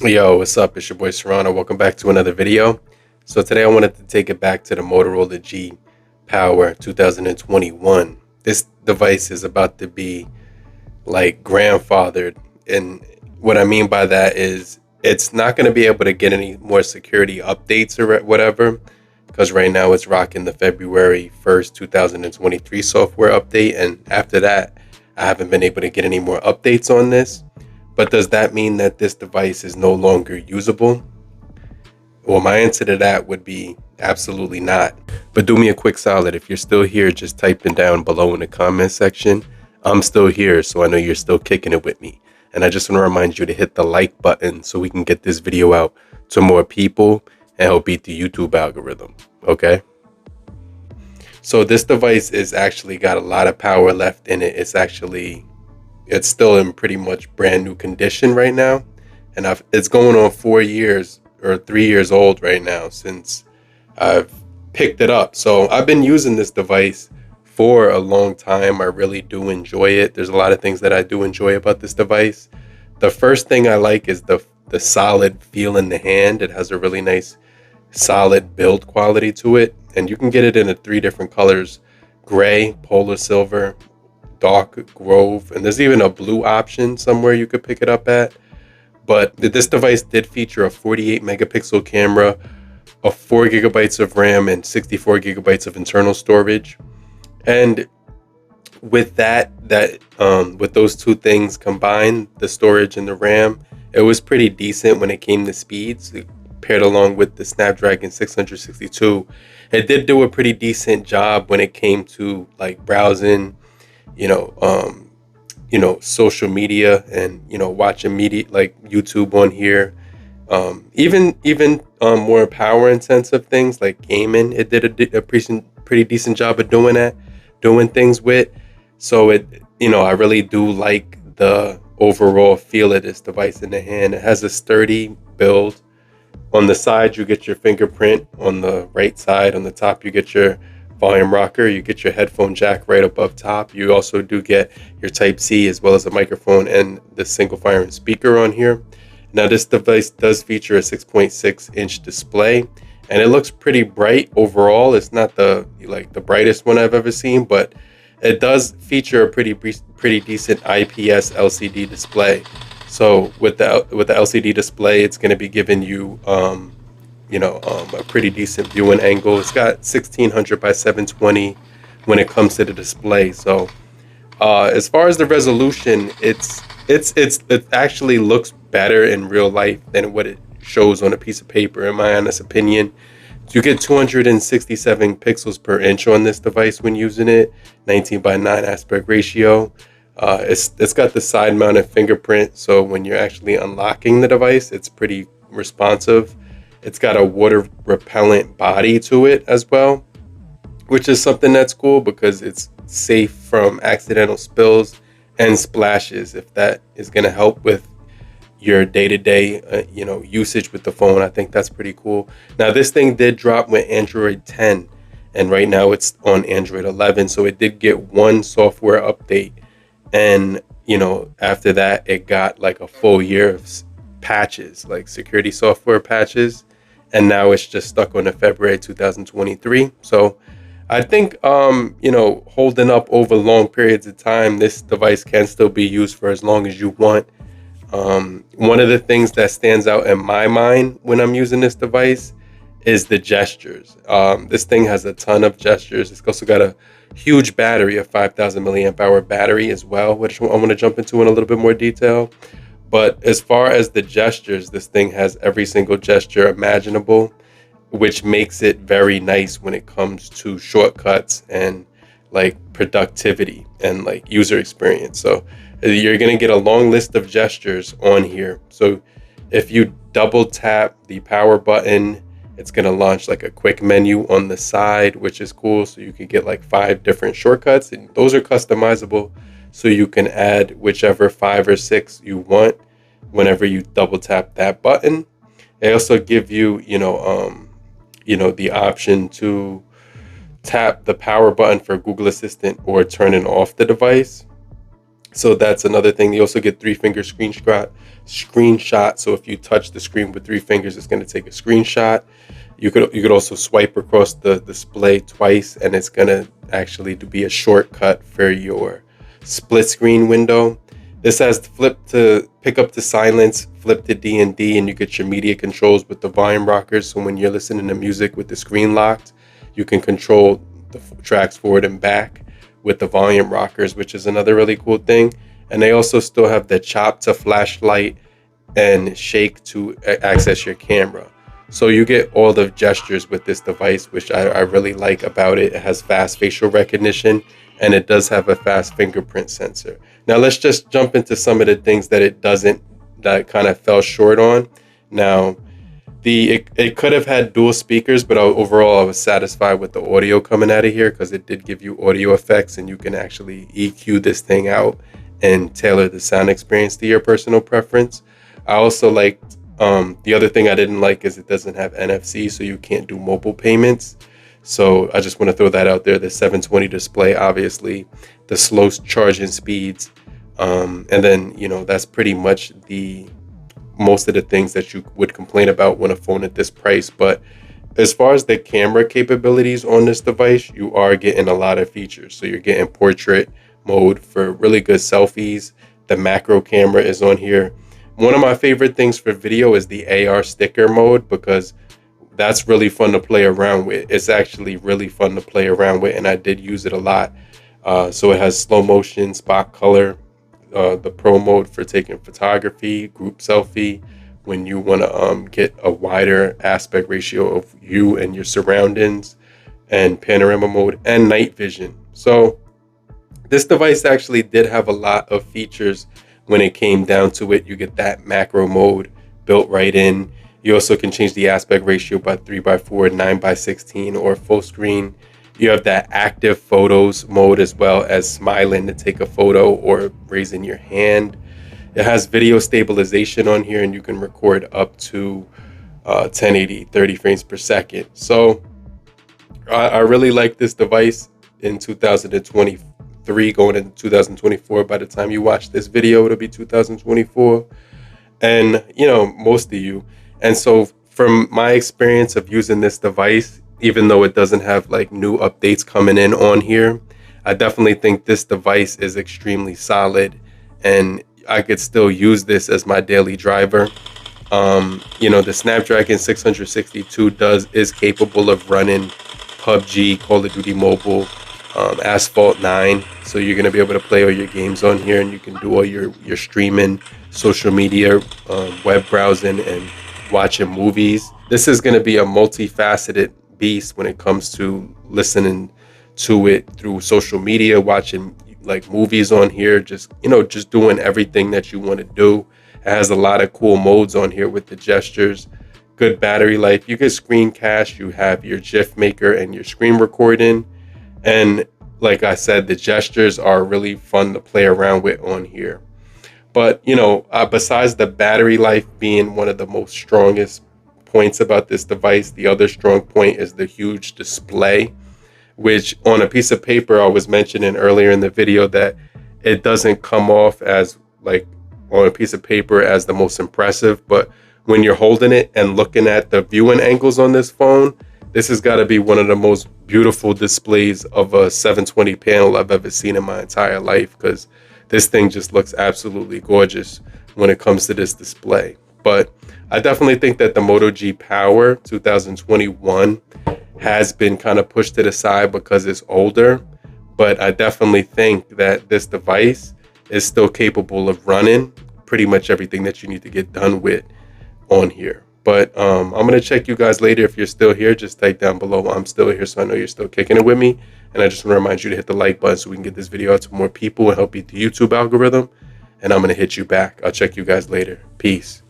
Yo, what's up? It's your boy Serrano. Welcome back to another video. So today I wanted to take it back to the Motorola G Power 2021. This device is about to be like grandfathered, and what I mean by that is it's not going to be able to get any more security updates or whatever, because right now it's rocking the February 1st, 2023 software update, and after that I haven't been able to get any more updates on this. But does that mean that this device is no longer usable? Well, my answer to that would be absolutely not. But do me a quick solid. If you're still here, just typing down below in the comment section. I'm still here, so I know you're still kicking it with me. And I just want to remind you to hit the like button so we can get this video out to more people and help beat the YouTube algorithm. Okay? So this device is actually got a lot of power left in it. It's still in pretty much brand new condition right now. And it's going on 4 years or 3 years old right now since I've picked it up. So I've been using this device for a long time. I really do enjoy it. There's a lot of things that I do enjoy about this device. The first thing I like is the solid feel in the hand. It has a really nice solid build quality to it. And you can get it in 3 different colors: gray, polar silver, dark grove, and there's even a blue option somewhere you could pick it up at. But this device did feature a 48 megapixel camera, a 4 gigabytes of RAM, and 64 gigabytes of internal storage. And with with those two things combined, the storage and the RAM, it was pretty decent when it came to speeds. Paired along with the Snapdragon 662, it did do a pretty decent job when it came to like browsing, social media, and watching media like YouTube on here. Even more power intensive things like gaming, it did a pretty decent job of doing things with. So I really do like the overall feel of this device in the hand. It has a sturdy build. On the side, you get your fingerprint. On the right side, on the top, you get your volume rocker. You get your headphone jack right above top. You also do get your Type-C as well as a microphone and the single firing speaker on here. Now, this device does feature a 6.6-inch display, and it looks pretty bright overall. It's not the brightest one I've ever seen, but it does feature a pretty decent IPS LCD display. So with the LCD display, it's going to be giving you a pretty decent viewing angle. It's got 1600 by 720 when it comes to the display. So as far as the resolution, it actually looks better in real life than what it shows on a piece of paper, in my honest opinion. You get 267 pixels per inch on this device when using it, 19 by 9 aspect ratio. It's got the side mounted fingerprint, so when you're actually unlocking the device, it's pretty responsive. It's got a water repellent body to it as well, which is something that's cool because it's safe from accidental spills and splashes. If that is going to help with your day-to-day usage with the phone, I think that's pretty cool. Now, this thing did drop with Android 10, and right now it's on Android 11, so it did get one software update. And after that, it got like a full year of patches, like security software patches, and now it's just stuck on the February 2023. So I think holding up over long periods of time, this device can still be used for as long as you want. One of the things that stands out in my mind when I'm using this device is the gestures. This thing has a ton of gestures. It's also got a huge battery, a 5,000 milliamp hour battery as well, which I want to jump into in a little bit more detail. But as far as the gestures, this thing has every single gesture imaginable, which makes it very nice when it comes to shortcuts and like productivity and like user experience. So you're going to get a long list of gestures on here. So if you double tap the power button, it's going to launch like a quick menu on the side, which is cool. So you can get like 5 different shortcuts, and those are customizable. So you can add whichever 5 or 6 you want whenever you double tap that button. They also give you, the option to tap the power button for Google Assistant or turning off the device. So that's another thing. You also get 3-finger screenshot. So if you touch the screen with 3 fingers, it's going to take a screenshot. You could also swipe across the display twice, and it's going to actually be a shortcut for your split screen window. This has flip to pick up to silence, flip to D&D, and you get your media controls with the volume rockers. So when you're listening to music with the screen locked, you can control the tracks forward and back with the volume rockers, which is another really cool thing. And they also still have the chop to flashlight and shake to access your camera. So you get all the gestures with this device, which I really like about it. It has fast facial recognition, and it does have a fast fingerprint sensor. Now let's just jump into some of the things that it doesn't, that kind of fell short on. Now, it could have had dual speakers, but overall I was satisfied with the audio coming out of here, because it did give you audio effects, and you can actually EQ this thing out and tailor the sound experience to your personal preference. I also liked, the other thing I didn't like is it doesn't have NFC, so you can't do mobile payments. So I just want to throw that out there. The 720 display, obviously, the slow charging speeds, and then that's pretty much the most of the things that you would complain about when a phone at this price. But as far as the camera capabilities on this device, you are getting a lot of features. So you're getting portrait mode for really good selfies. The macro camera is on here. One of my favorite things for video is the AR sticker mode, because that's really fun to play around with. It's actually really fun to play around with, and I did use it a lot. So it has slow motion, spot color, the pro mode for taking photography, group selfie, when you want to get a wider aspect ratio of you and your surroundings, and panorama mode, and night vision. So this device actually did have a lot of features when it came down to it. You get that macro mode built right in. You also can change the aspect ratio by 3:4, 9:16, or full screen. You have that active photos mode, as well as smiling to take a photo or raising your hand. It has video stabilization on here, and you can record up to 1080, 30 frames per second. So I really like this device in 2023, going into 2024. By the time you watch this video, it'll be 2024. And, most of you. And so from my experience of using this device, even though it doesn't have like new updates coming in on here, I definitely think this device is extremely solid, and I could still use this as my daily driver. The Snapdragon 662 is capable of running PUBG, Call of Duty Mobile, Asphalt 9. So you're going to be able to play all your games on here, and you can do all your streaming, social media, web browsing, and watching movies. This is going to be a multifaceted beast when it comes to listening to it through social media, watching like movies on here, just doing everything that you want to do. It has a lot of cool modes on here with the gestures, good battery life. You can screen cache, you have your GIF maker and your screen recording. And like I said, the gestures are really fun to play around with on here. But, besides the battery life being one of the most strongest points about this device, the other strong point is the huge display, which on a piece of paper I was mentioning earlier in the video that it doesn't come off as like on a piece of paper as the most impressive. But when you're holding it and looking at the viewing angles on this phone, this has got to be one of the most beautiful displays of a 720 panel I've ever seen in my entire life, because this thing just looks absolutely gorgeous when it comes to this display. But I definitely think that the Moto G Power 2021 has been kind of pushed to the side because it's older. But I definitely think that this device is still capable of running pretty much everything that you need to get done with on here. But I'm going to check you guys later. If you're still here, just type down below I'm still here, so I know you're still kicking it with me. And I just want to remind you to hit the like button so we can get this video out to more people and help beat the YouTube algorithm. And I'm going to hit you back. I'll check you guys later. Peace.